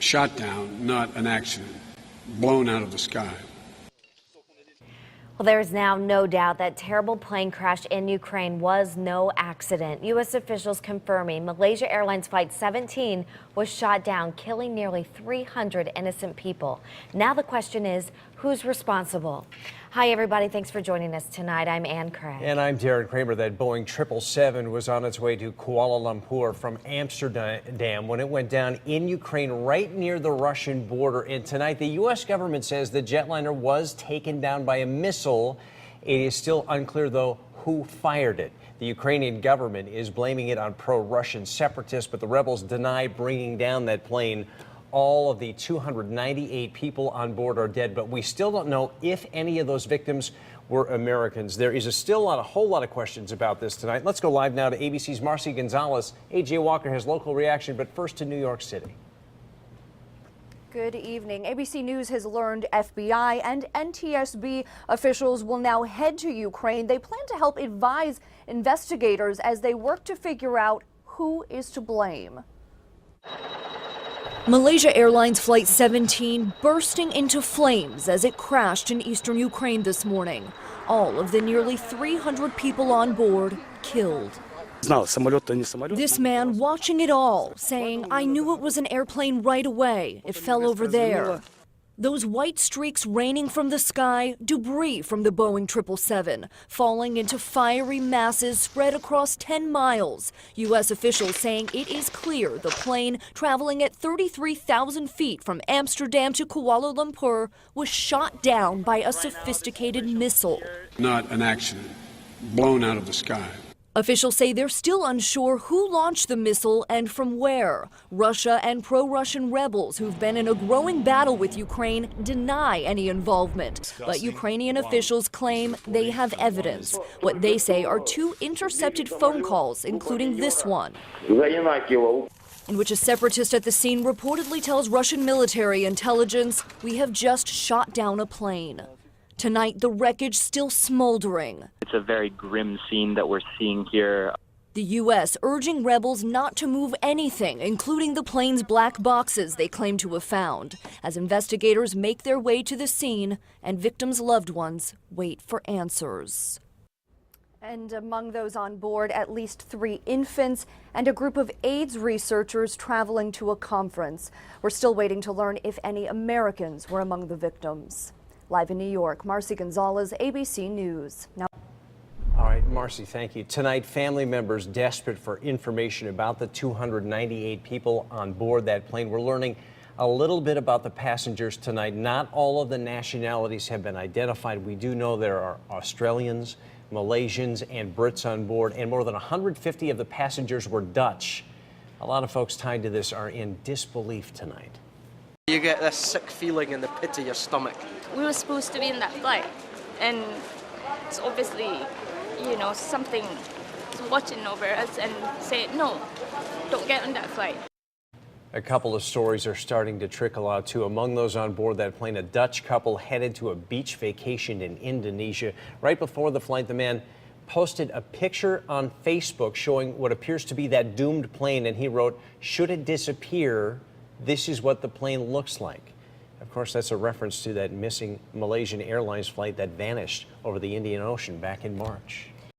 shot down, not an accident, blown out of the sky. Well, there's now no doubt that terrible plane crash in Ukraine was no accident. U.S. officials confirming Malaysia Airlines Flight 17 was shot down, killing nearly 300 innocent people. Now the question is, who's responsible? Hi, everybody. Thanks for joining us tonight. I'm Ann Craig. And I'm Darren Kramer. That Boeing 777 was on its way to Kuala Lumpur from Amsterdam when it went down in Ukraine right near the Russian border. And tonight, the U.S. government says the jetliner was taken down by a missile. It is still unclear, though, who fired it. The Ukrainian government is blaming it on pro-Russian separatists, but the rebels deny bringing down that plane. All of the 298 people on board are dead, but we still don't know if any of those victims were Americans. There is still a whole lot of questions about this tonight. Let's go live now to ABC's Marcy Gonzalez. AJ Walker has local reaction, but first to New York City. Good evening. ABC News has learned FBI and NTSB officials will now head to Ukraine. They plan to help advise investigators as they work to figure out who is to blame. Malaysia Airlines Flight 17 bursting into flames as it crashed in eastern Ukraine this morning. All of the nearly 300 people on board killed. This man watching it all, saying, "I knew it was an airplane right away. It fell over there." Those white streaks raining from the sky, debris from the Boeing 777, falling into fiery masses spread across 10 miles. U.S. officials saying it is clear the plane, traveling at 33,000 feet from Amsterdam to Kuala Lumpur, was shot down by a sophisticated missile. Not an accident, blown out of the sky. Officials say they're still unsure who launched the missile and from where. Russia and pro-Russian rebels who've been in a growing battle with Ukraine deny any involvement. But Ukrainian officials claim they have evidence. What they say are 2 intercepted phone calls, including this one, in which a separatist at the scene reportedly tells Russian military intelligence, "We have just shot down a plane." Tonight, the wreckage still smoldering. It's a very grim scene that we're seeing here. The U.S. urging rebels not to move anything, including the plane's black boxes they claim to have found, as investigators make their way to the scene and victims' loved ones wait for answers. And among those on board, at least 3 infants and a group of AIDS researchers traveling to a conference. We're still waiting to learn if any Americans were among the victims. Live in New York, Marcy Gonzalez, ABC News. Now. All right, Marcy, thank you. Tonight, family members desperate for information about the 298 people on board that plane. We're learning a little bit about the passengers tonight. Not all of the nationalities have been identified. We do know there are Australians, Malaysians, and Brits on board, and more than 150 of the passengers were Dutch. A lot of folks tied to this are in disbelief tonight. You get this sick feeling in the pit of your stomach. We were supposed to be in that flight, and it's obviously, something is watching over us and saying, no, don't get on that flight. A couple of stories are starting to trickle out, too. Among those on board that plane, a Dutch couple headed to a beach vacation in Indonesia. Right before the flight, the man posted a picture on Facebook showing what appears to be that doomed plane, and he wrote, "Should it disappear, this is what the plane looks like." Of course, that's a reference to that missing Malaysian Airlines flight that vanished over the Indian Ocean back in March.